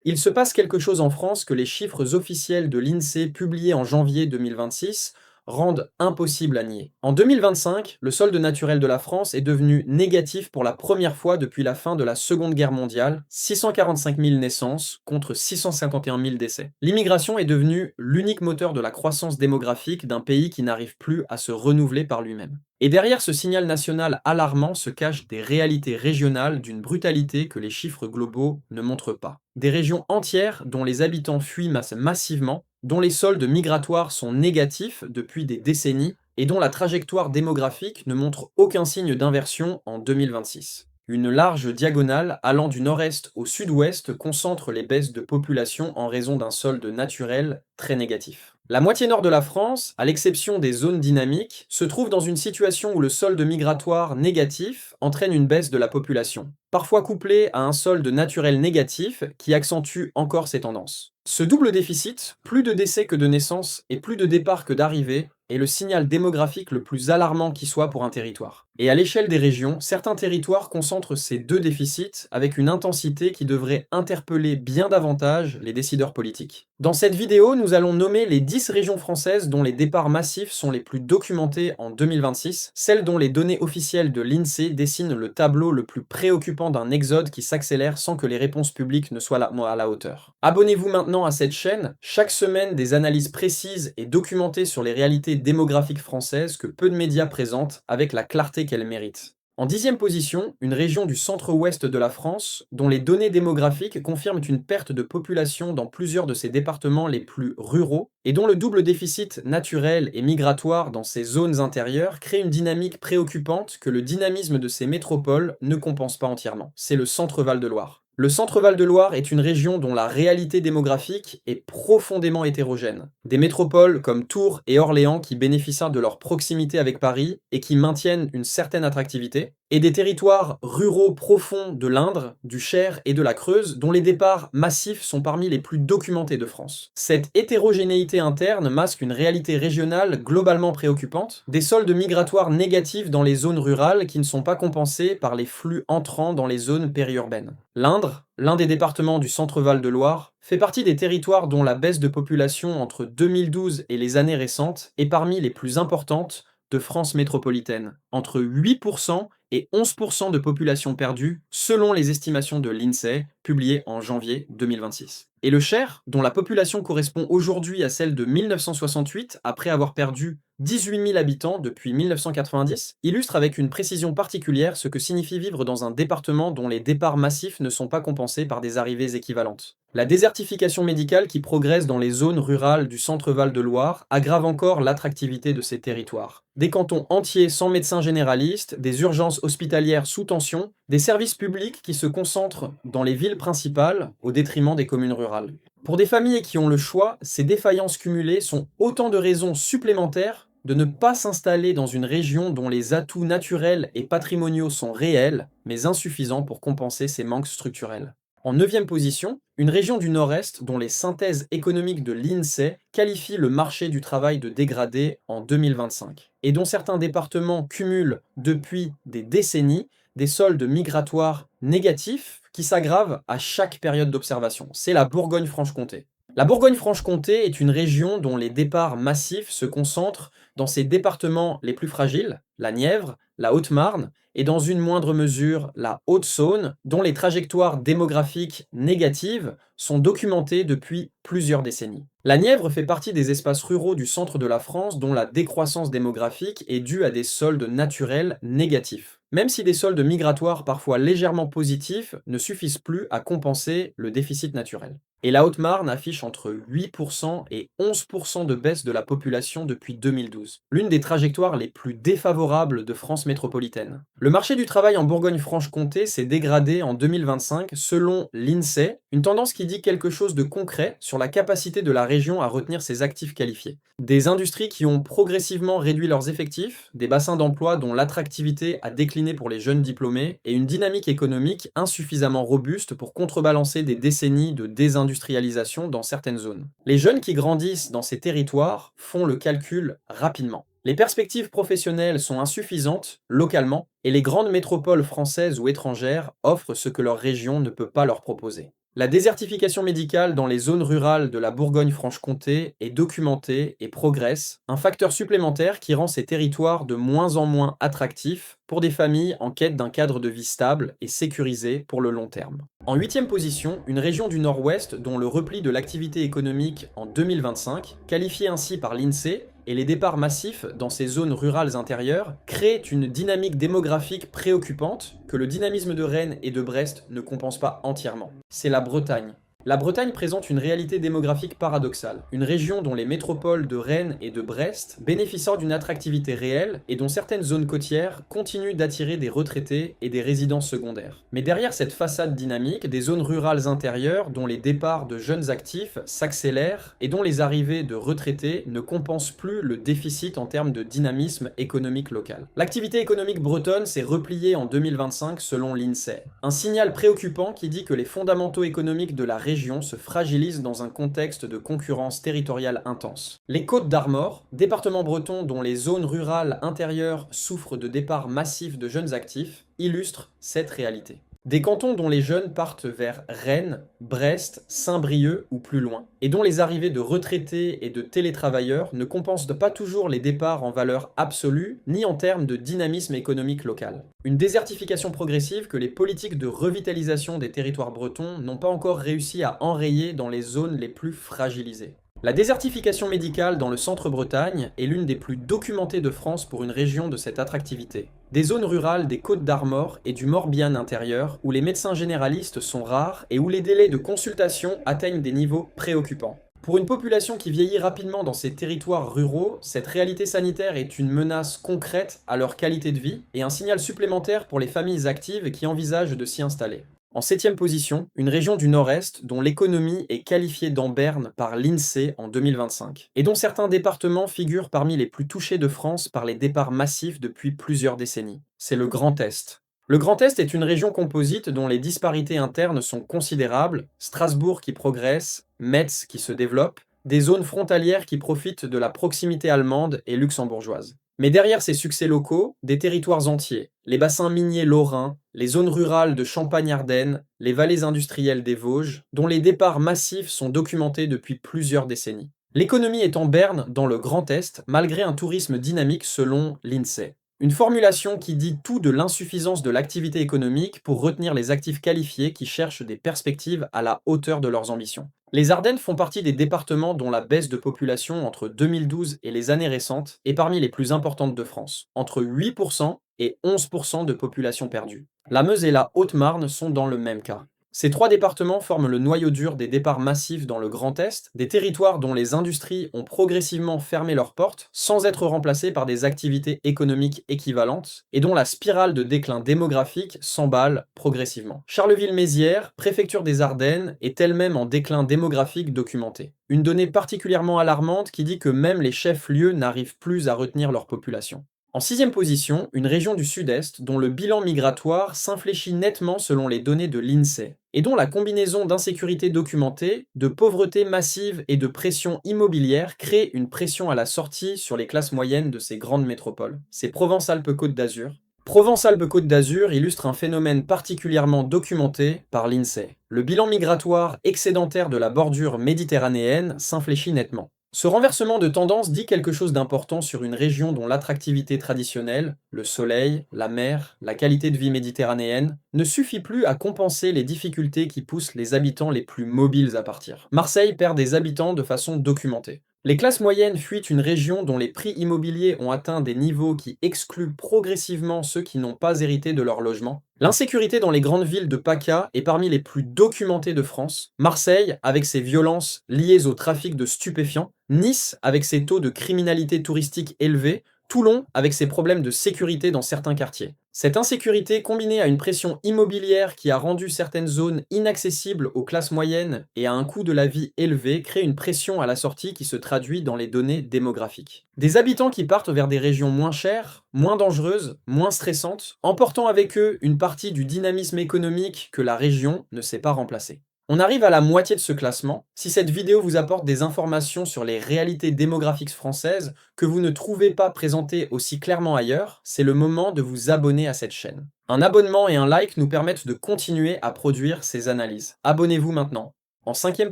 Il se passe quelque chose en France que les chiffres officiels de l'INSEE publiés en janvier 2026 rendent impossible à nier. En 2025, le solde naturel de la France est devenu négatif pour la première fois depuis la fin de la Seconde Guerre mondiale, 645 000 naissances contre 651 000 décès. L'immigration est devenue l'unique moteur de la croissance démographique d'un pays qui n'arrive plus à se renouveler par lui-même. Et derrière ce signal national alarmant se cachent des réalités régionales d'une brutalité que les chiffres globaux ne montrent pas. Des régions entières dont les habitants fuient massivement, dont les soldes migratoires sont négatifs depuis des décennies et dont la trajectoire démographique ne montre aucun signe d'inversion en 2026. Une large diagonale allant du nord-est au sud-ouest concentre les baisses de population en raison d'un solde naturel très négatif. La moitié nord de la France, à l'exception des zones dynamiques, se trouve dans une situation où le solde migratoire négatif entraîne une baisse de la population, parfois couplée à un solde naturel négatif qui accentue encore ces tendances. Ce double déficit, plus de décès que de naissances et plus de départs que d'arrivées, est le signal démographique le plus alarmant qui soit pour un territoire. Et à l'échelle des régions, certains territoires concentrent ces deux déficits avec une intensité qui devrait interpeller bien davantage les décideurs politiques. Dans cette vidéo, nous allons nommer les 10 régions françaises dont les départs massifs sont les plus documentés en 2026, celles dont les données officielles de l'INSEE dessinent le tableau le plus préoccupant d'un exode qui s'accélère sans que les réponses publiques ne soient à la hauteur. Abonnez-vous maintenant à cette chaîne, chaque semaine des analyses précises et documentées sur les réalités démographiques françaises que peu de médias présentent avec la clarté qu'elles méritent. En 10e position, une région du centre-ouest de la France, dont les données démographiques confirment une perte de population dans plusieurs de ses départements les plus ruraux, et dont le double déficit naturel et migratoire dans ces zones intérieures crée une dynamique préoccupante que le dynamisme de ces métropoles ne compense pas entièrement. C'est le centre-Val de Loire. Le centre-Val de Loire est une région dont la réalité démographique est profondément hétérogène. Des métropoles comme Tours et Orléans qui bénéficient de leur proximité avec Paris et qui maintiennent une certaine attractivité, et des territoires ruraux profonds de l'Indre, du Cher et de la Creuse dont les départs massifs sont parmi les plus documentés de France. Cette hétérogénéité interne masque une réalité régionale globalement préoccupante, des soldes migratoires négatifs dans les zones rurales qui ne sont pas compensés par les flux entrants dans les zones périurbaines. L'Indre, l'un des départements du centre-Val de Loire, fait partie des territoires dont la baisse de population entre 2012 et les années récentes est parmi les plus importantes de France métropolitaine, entre 8% et 11% de population perdue, selon les estimations de l'INSEE, publiées en janvier 2026. Et le Cher, dont la population correspond aujourd'hui à celle de 1968, après avoir perdu 18 000 habitants depuis 1990, illustre avec une précision particulière ce que signifie vivre dans un département dont les départs massifs ne sont pas compensés par des arrivées équivalentes. La désertification médicale qui progresse dans les zones rurales du centre-Val de Loire aggrave encore l'attractivité de ces territoires. Des cantons entiers sans médecins généralistes, des urgences hospitalières sous tension, des services publics qui se concentrent dans les villes principales au détriment des communes rurales. Pour des familles qui ont le choix, ces défaillances cumulées sont autant de raisons supplémentaires de ne pas s'installer dans une région dont les atouts naturels et patrimoniaux sont réels, mais insuffisants pour compenser ces manques structurels. En 9e position, une région du Nord-Est dont les synthèses économiques de l'INSEE qualifient le marché du travail de dégradé en 2025, et dont certains départements cumulent depuis des décennies des soldes migratoires négatifs qui s'aggravent à chaque période d'observation. C'est la Bourgogne-Franche-Comté. La Bourgogne-Franche-Comté est une région dont les départs massifs se concentrent dans ses départements les plus fragiles, la Nièvre, la Haute-Marne, et dans une moindre mesure la Haute-Saône, dont les trajectoires démographiques négatives sont documentées depuis plusieurs décennies. La Nièvre fait partie des espaces ruraux du centre de la France dont la décroissance démographique est due à des soldes naturels négatifs, même si des soldes migratoires parfois légèrement positifs ne suffisent plus à compenser le déficit naturel. Et la Haute-Marne affiche entre 8% et 11% de baisse de la population depuis 2012, l'une des trajectoires les plus défavorables de France métropolitaine. Le marché du travail en Bourgogne-Franche-Comté s'est dégradé en 2025 selon l'INSEE, une tendance qui dit quelque chose de concret sur la capacité de la région à retenir ses actifs qualifiés. Des industries qui ont progressivement réduit leurs effectifs, des bassins d'emploi dont l'attractivité a décliné pour les jeunes diplômés, et une dynamique économique insuffisamment robuste pour contrebalancer des décennies de désindustrialisation dans certaines zones. Les jeunes qui grandissent dans ces territoires font le calcul rapidement. Les perspectives professionnelles sont insuffisantes localement et les grandes métropoles françaises ou étrangères offrent ce que leur région ne peut pas leur proposer. La désertification médicale dans les zones rurales de la Bourgogne-Franche-Comté est documentée et progresse, un facteur supplémentaire qui rend ces territoires de moins en moins attractifs pour des familles en quête d'un cadre de vie stable et sécurisé pour le long terme. En huitième position, une région du Nord-Ouest dont le repli de l'activité économique en 2025, qualifié ainsi par l'INSEE, et les départs massifs dans ces zones rurales intérieures créent une dynamique démographique préoccupante que le dynamisme de Rennes et de Brest ne compense pas entièrement. C'est la Bretagne. La Bretagne présente une réalité démographique paradoxale, une région dont les métropoles de Rennes et de Brest bénéficient d'une attractivité réelle et dont certaines zones côtières continuent d'attirer des retraités et des résidences secondaires. Mais derrière cette façade dynamique, des zones rurales intérieures dont les départs de jeunes actifs s'accélèrent et dont les arrivées de retraités ne compensent plus le déficit en termes de dynamisme économique local. L'activité économique bretonne s'est repliée en 2025 selon l'INSEE. Un signal préoccupant qui dit que les fondamentaux économiques de la région se fragilise dans un contexte de concurrence territoriale intense. Les Côtes d'Armor, département breton dont les zones rurales intérieures souffrent de départs massifs de jeunes actifs, illustrent cette réalité. Des cantons dont les jeunes partent vers Rennes, Brest, Saint-Brieuc ou plus loin, et dont les arrivées de retraités et de télétravailleurs ne compensent pas toujours les départs en valeur absolue, ni en termes de dynamisme économique local. Une désertification progressive que les politiques de revitalisation des territoires bretons n'ont pas encore réussi à enrayer dans les zones les plus fragilisées. La désertification médicale dans le centre-Bretagne est l'une des plus documentées de France pour une région de cette attractivité. Des zones rurales des Côtes d'Armor et du Morbihan intérieur, où les médecins généralistes sont rares et où les délais de consultation atteignent des niveaux préoccupants. Pour une population qui vieillit rapidement dans ces territoires ruraux, cette réalité sanitaire est une menace concrète à leur qualité de vie et un signal supplémentaire pour les familles actives qui envisagent de s'y installer. En septième position, une région du Nord-Est dont l'économie est qualifiée d'en berne par l'INSEE en 2025, et dont certains départements figurent parmi les plus touchés de France par les départs massifs depuis plusieurs décennies. C'est le Grand Est. Le Grand Est est une région composite dont les disparités internes sont considérables, Strasbourg qui progresse, Metz qui se développe, des zones frontalières qui profitent de la proximité allemande et luxembourgeoise. Mais derrière ces succès locaux, des territoires entiers, les bassins miniers lorrains, les zones rurales de Champagne-Ardenne, les vallées industrielles des Vosges, dont les départs massifs sont documentés depuis plusieurs décennies. L'économie est en berne dans le Grand Est, malgré un tourisme dynamique selon l'INSEE. Une formulation qui dit tout de l'insuffisance de l'activité économique pour retenir les actifs qualifiés qui cherchent des perspectives à la hauteur de leurs ambitions. Les Ardennes font partie des départements dont la baisse de population entre 2012 et les années récentes est parmi les plus importantes de France, entre 8% et 11% de population perdue. La Meuse et la Haute-Marne sont dans le même cas. Ces trois départements forment le noyau dur des départs massifs dans le Grand Est, des territoires dont les industries ont progressivement fermé leurs portes sans être remplacées par des activités économiques équivalentes et dont la spirale de déclin démographique s'emballe progressivement. Charleville-Mézières, préfecture des Ardennes, est elle-même en déclin démographique documenté. Une donnée particulièrement alarmante qui dit que même les chefs-lieux n'arrivent plus à retenir leur population. En sixième position, une région du Sud-Est dont le bilan migratoire s'infléchit nettement selon les données de l'INSEE, et dont la combinaison d'insécurité documentée, de pauvreté massive et de pression immobilière crée une pression à la sortie sur les classes moyennes de ces grandes métropoles. C'est Provence-Alpes-Côte d'Azur. Provence-Alpes-Côte d'Azur illustre un phénomène particulièrement documenté par l'INSEE. Le bilan migratoire excédentaire de la bordure méditerranéenne s'infléchit nettement. Ce renversement de tendance dit quelque chose d'important sur une région dont l'attractivité traditionnelle, le soleil, la mer, la qualité de vie méditerranéenne, ne suffit plus à compenser les difficultés qui poussent les habitants les plus mobiles à partir. Marseille perd des habitants de façon documentée. Les classes moyennes fuient une région dont les prix immobiliers ont atteint des niveaux qui excluent progressivement ceux qui n'ont pas hérité de leur logement. L'insécurité dans les grandes villes de PACA est parmi les plus documentées de France. Marseille, avec ses violences liées au trafic de stupéfiants. Nice, avec ses taux de criminalité touristique élevés. Toulon, avec ses problèmes de sécurité dans certains quartiers. Cette insécurité, combinée à une pression immobilière qui a rendu certaines zones inaccessibles aux classes moyennes et à un coût de la vie élevé, crée une pression à la sortie qui se traduit dans les données démographiques. Des habitants qui partent vers des régions moins chères, moins dangereuses, moins stressantes, emportant avec eux une partie du dynamisme économique que la région ne sait pas remplacer. On arrive à la moitié de ce classement. Si cette vidéo vous apporte des informations sur les réalités démographiques françaises que vous ne trouvez pas présentées aussi clairement ailleurs, c'est le moment de vous abonner à cette chaîne. Un abonnement et un like nous permettent de continuer à produire ces analyses. Abonnez-vous maintenant. En cinquième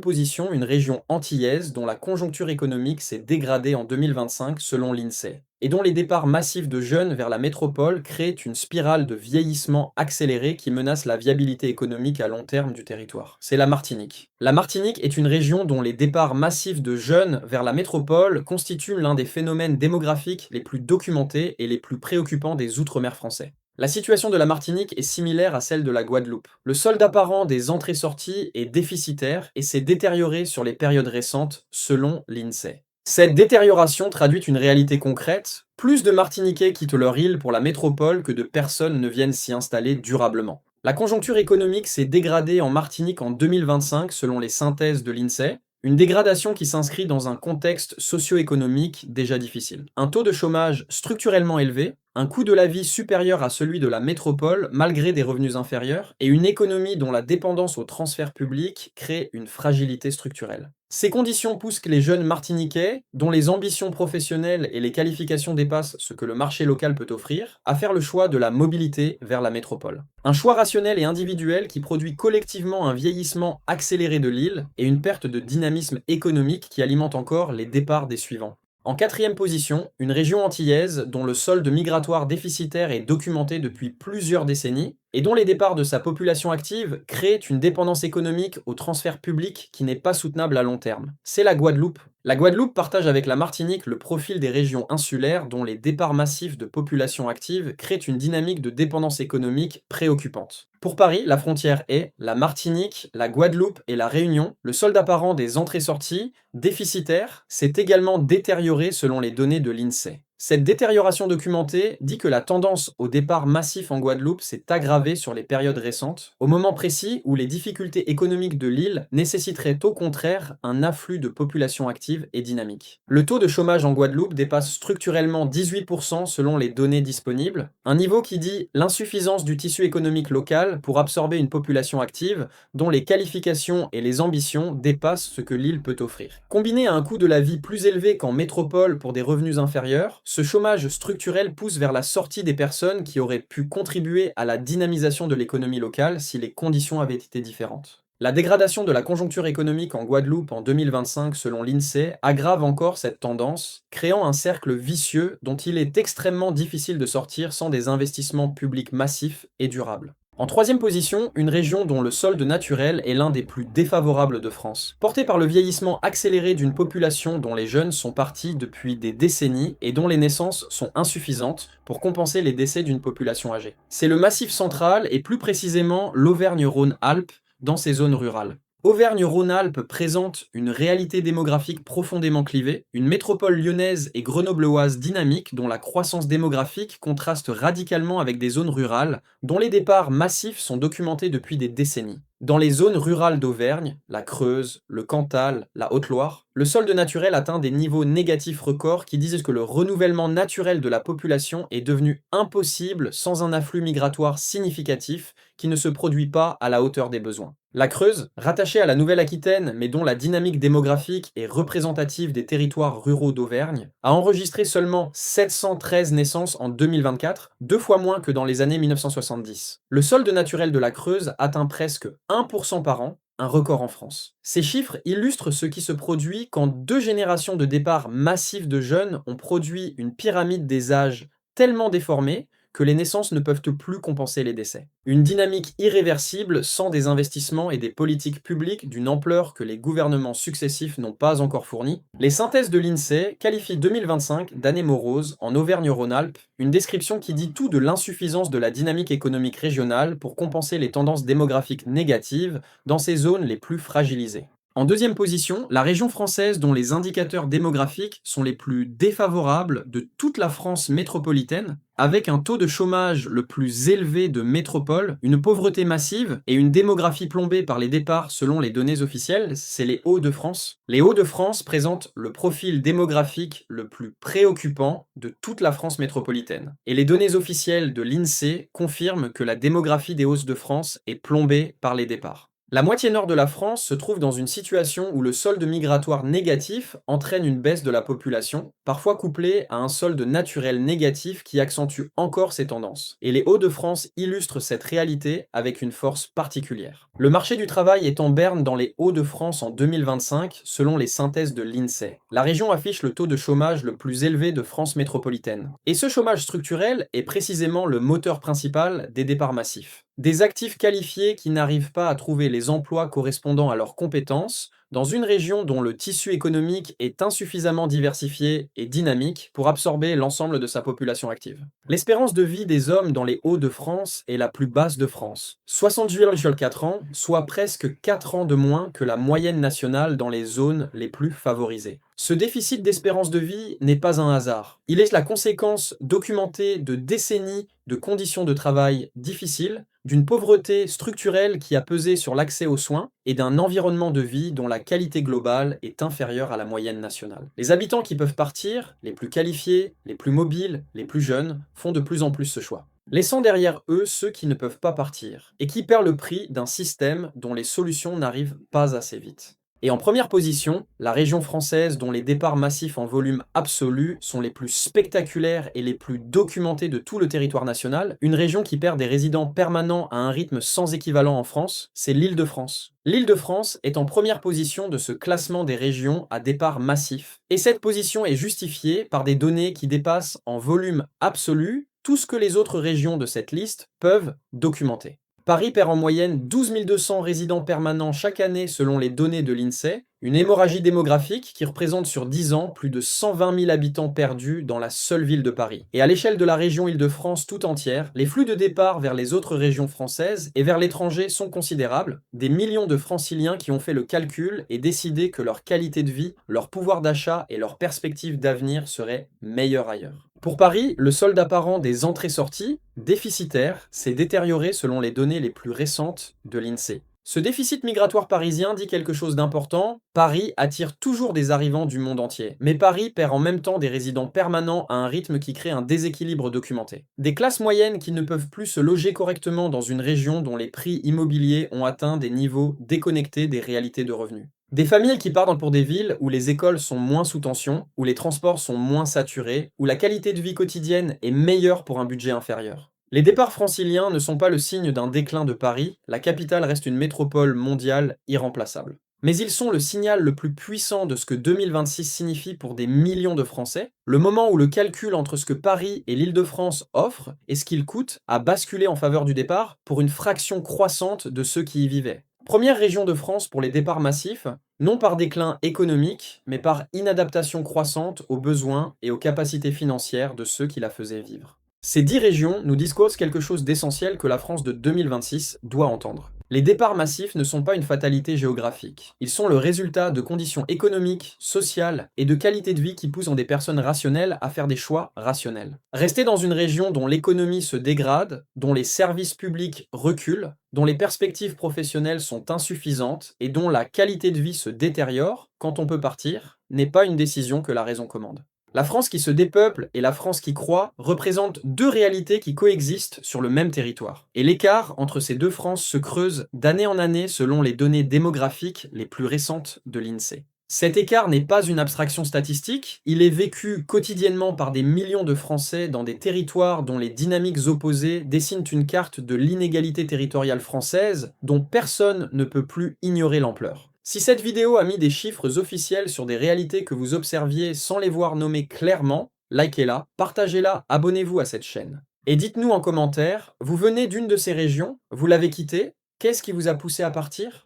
position, une région antillaise dont la conjoncture économique s'est dégradée en 2025 selon l'INSEE, et dont les départs massifs de jeunes vers la métropole créent une spirale de vieillissement accéléré qui menace la viabilité économique à long terme du territoire. C'est la Martinique. La Martinique est une région dont les départs massifs de jeunes vers la métropole constituent l'un des phénomènes démographiques les plus documentés et les plus préoccupants des Outre-mer français. La situation de la Martinique est similaire à celle de la Guadeloupe. Le solde apparent des entrées-sorties est déficitaire et s'est détérioré sur les périodes récentes, selon l'INSEE. Cette détérioration traduit une réalité concrète: plus de Martiniquais quittent leur île pour la métropole que de personnes ne viennent s'y installer durablement. La conjoncture économique s'est dégradée en Martinique en 2025 selon les synthèses de l'INSEE, une dégradation qui s'inscrit dans un contexte socio-économique déjà difficile. Un taux de chômage structurellement élevé, un coût de la vie supérieur à celui de la métropole malgré des revenus inférieurs, et une économie dont la dépendance aux transferts publics crée une fragilité structurelle. Ces conditions poussent les jeunes Martiniquais, dont les ambitions professionnelles et les qualifications dépassent ce que le marché local peut offrir, à faire le choix de la mobilité vers la métropole. Un choix rationnel et individuel qui produit collectivement un vieillissement accéléré de l'île et une perte de dynamisme économique qui alimente encore les départs des suivants. En quatrième position, une région antillaise dont le solde migratoire déficitaire est documenté depuis plusieurs décennies et dont les départs de sa population active créent une dépendance économique aux transferts publics qui n'est pas soutenable à long terme. C'est la Guadeloupe. La Guadeloupe partage avec la Martinique le profil des régions insulaires dont les départs massifs de population active créent une dynamique de dépendance économique préoccupante. Pour Paris, la frontière est la Martinique, la Guadeloupe et la Réunion. Le solde apparent des entrées-sorties, déficitaire, s'est également détérioré selon les données de l'INSEE. Cette détérioration documentée dit que la tendance au départ massif en Guadeloupe s'est aggravée sur les périodes récentes, au moment précis où les difficultés économiques de l'île nécessiteraient au contraire un afflux de population active et dynamique. Le taux de chômage en Guadeloupe dépasse structurellement 18% selon les données disponibles, un niveau qui dit l'insuffisance du tissu économique local pour absorber une population active dont les qualifications et les ambitions dépassent ce que l'île peut offrir. Combiné à un coût de la vie plus élevé qu'en métropole pour des revenus inférieurs, ce chômage structurel pousse vers la sortie des personnes qui auraient pu contribuer à la dynamisation de l'économie locale si les conditions avaient été différentes. La dégradation de la conjoncture économique en Guadeloupe en 2025 selon l'INSEE aggrave encore cette tendance, créant un cercle vicieux dont il est extrêmement difficile de sortir sans des investissements publics massifs et durables. En troisième position, une région dont le solde naturel est l'un des plus défavorables de France. Portée par le vieillissement accéléré d'une population dont les jeunes sont partis depuis des décennies et dont les naissances sont insuffisantes pour compenser les décès d'une population âgée. C'est le Massif central et plus précisément l'Auvergne-Rhône-Alpes dans ces zones rurales. Auvergne-Rhône-Alpes présente une réalité démographique profondément clivée, une métropole lyonnaise et grenobloise dynamique dont la croissance démographique contraste radicalement avec des zones rurales dont les départs massifs sont documentés depuis des décennies. Dans les zones rurales d'Auvergne, la Creuse, le Cantal, la Haute-Loire, le solde naturel atteint des niveaux négatifs records qui disent que le renouvellement naturel de la population est devenu impossible sans un afflux migratoire significatif qui ne se produit pas à la hauteur des besoins. La Creuse, rattachée à la Nouvelle-Aquitaine mais dont la dynamique démographique est représentative des territoires ruraux d'Auvergne, a enregistré seulement 713 naissances en 2024, 2 fois moins que dans les années 1970. Le solde naturel de la Creuse atteint presque 1% par an, un record en France. Ces chiffres illustrent ce qui se produit quand 2 générations de départs massifs de jeunes ont produit une pyramide des âges tellement déformée que les naissances ne peuvent plus compenser les décès. Une dynamique irréversible sans des investissements et des politiques publiques d'une ampleur que les gouvernements successifs n'ont pas encore fournie. Les synthèses de l'INSEE qualifient 2025 d'année morose en Auvergne-Rhône-Alpes, une description qui dit tout de l'insuffisance de la dynamique économique régionale pour compenser les tendances démographiques négatives dans ces zones les plus fragilisées. En deuxième position, la région française dont les indicateurs démographiques sont les plus défavorables de toute la France métropolitaine, avec un taux de chômage le plus élevé de métropole, une pauvreté massive et une démographie plombée par les départs selon les données officielles, c'est les Hauts-de-France. Les Hauts-de-France présentent le profil démographique le plus préoccupant de toute la France métropolitaine. Et les données officielles de l'INSEE confirment que la démographie des Hauts-de-France est plombée par les départs. La moitié nord de la France se trouve dans une situation où le solde migratoire négatif entraîne une baisse de la population, parfois couplée à un solde naturel négatif qui accentue encore ces tendances. Et les Hauts-de-France illustrent cette réalité avec une force particulière. Le marché du travail est en berne dans les Hauts-de-France en 2025, selon les synthèses de l'INSEE. La région affiche le taux de chômage le plus élevé de France métropolitaine. Et ce chômage structurel est précisément le moteur principal des départs massifs. Des actifs qualifiés qui n'arrivent pas à trouver les emplois correspondant à leurs compétences dans une région dont le tissu économique est insuffisamment diversifié et dynamique pour absorber l'ensemble de sa population active. L'espérance de vie des hommes dans les Hauts-de-France est la plus basse de France, 68,4 ans, soit presque 4 ans de moins que la moyenne nationale dans les zones les plus favorisées. Ce déficit d'espérance de vie n'est pas un hasard. Il est la conséquence documentée de décennies de conditions de travail difficiles, d'une pauvreté structurelle qui a pesé sur l'accès aux soins et d'un environnement de vie dont la qualité globale est inférieure à la moyenne nationale. Les habitants qui peuvent partir, les plus qualifiés, les plus mobiles, les plus jeunes, font de plus en plus ce choix, laissant derrière eux ceux qui ne peuvent pas partir et qui perdent le prix d'un système dont les solutions n'arrivent pas assez vite. Et en première position, la région française dont les départs massifs en volume absolu sont les plus spectaculaires et les plus documentés de tout le territoire national, une région qui perd des résidents permanents à un rythme sans équivalent en France, c'est l'Île-de-France. L'Île-de-France est en première position de ce classement des régions à départ massif, et cette position est justifiée par des données qui dépassent en volume absolu tout ce que les autres régions de cette liste peuvent documenter. Paris perd en moyenne 12 200 résidents permanents chaque année selon les données de l'INSEE, une hémorragie démographique qui représente sur 10 ans plus de 120 000 habitants perdus dans la seule ville de Paris. Et à l'échelle de la région Île-de-France tout entière, les flux de départ vers les autres régions françaises et vers l'étranger sont considérables, des millions de franciliens qui ont fait le calcul et décidé que leur qualité de vie, leur pouvoir d'achat et leurs perspectives d'avenir seraient meilleures ailleurs. Pour Paris, le solde apparent des entrées-sorties, déficitaire, s'est détérioré selon les données les plus récentes de l'INSEE. Ce déficit migratoire parisien dit quelque chose d'important. Paris attire toujours des arrivants du monde entier. Mais Paris perd en même temps des résidents permanents à un rythme qui crée un déséquilibre documenté. Des classes moyennes qui ne peuvent plus se loger correctement dans une région dont les prix immobiliers ont atteint des niveaux déconnectés des réalités de revenus. Des familles qui partent pour des villes où les écoles sont moins sous tension, où les transports sont moins saturés, où la qualité de vie quotidienne est meilleure pour un budget inférieur. Les départs franciliens ne sont pas le signe d'un déclin de Paris, la capitale reste une métropole mondiale irremplaçable. Mais ils sont le signal le plus puissant de ce que 2026 signifie pour des millions de Français, le moment où le calcul entre ce que Paris et l'Île-de-France offrent et ce qu'il coûte a basculé en faveur du départ pour une fraction croissante de ceux qui y vivaient. Première région de France pour les départs massifs, non par déclin économique, mais par inadaptation croissante aux besoins et aux capacités financières de ceux qui la faisaient vivre. Ces 10 régions nous discoursent quelque chose d'essentiel que la France de 2026 doit entendre. Les départs massifs ne sont pas une fatalité géographique. Ils sont le résultat de conditions économiques, sociales et de qualité de vie qui poussent des personnes rationnelles à faire des choix rationnels. Rester dans une région dont l'économie se dégrade, dont les services publics reculent, dont les perspectives professionnelles sont insuffisantes et dont la qualité de vie se détériore quand on peut partir, n'est pas une décision que la raison commande. La France qui se dépeuple et la France qui croît représentent deux réalités qui coexistent sur le même territoire. Et l'écart entre ces deux France se creuse d'année en année selon les données démographiques les plus récentes de l'INSEE. Cet écart n'est pas une abstraction statistique, il est vécu quotidiennement par des millions de Français dans des territoires dont les dynamiques opposées dessinent une carte de l'inégalité territoriale française dont personne ne peut plus ignorer l'ampleur. Si cette vidéo a mis des chiffres officiels sur des réalités que vous observiez sans les voir nommées clairement, likez-la, partagez-la, abonnez-vous à cette chaîne. Et dites-nous en commentaire, vous venez d'une de ces régions, vous l'avez quittée, qu'est-ce qui vous a poussé à partir ?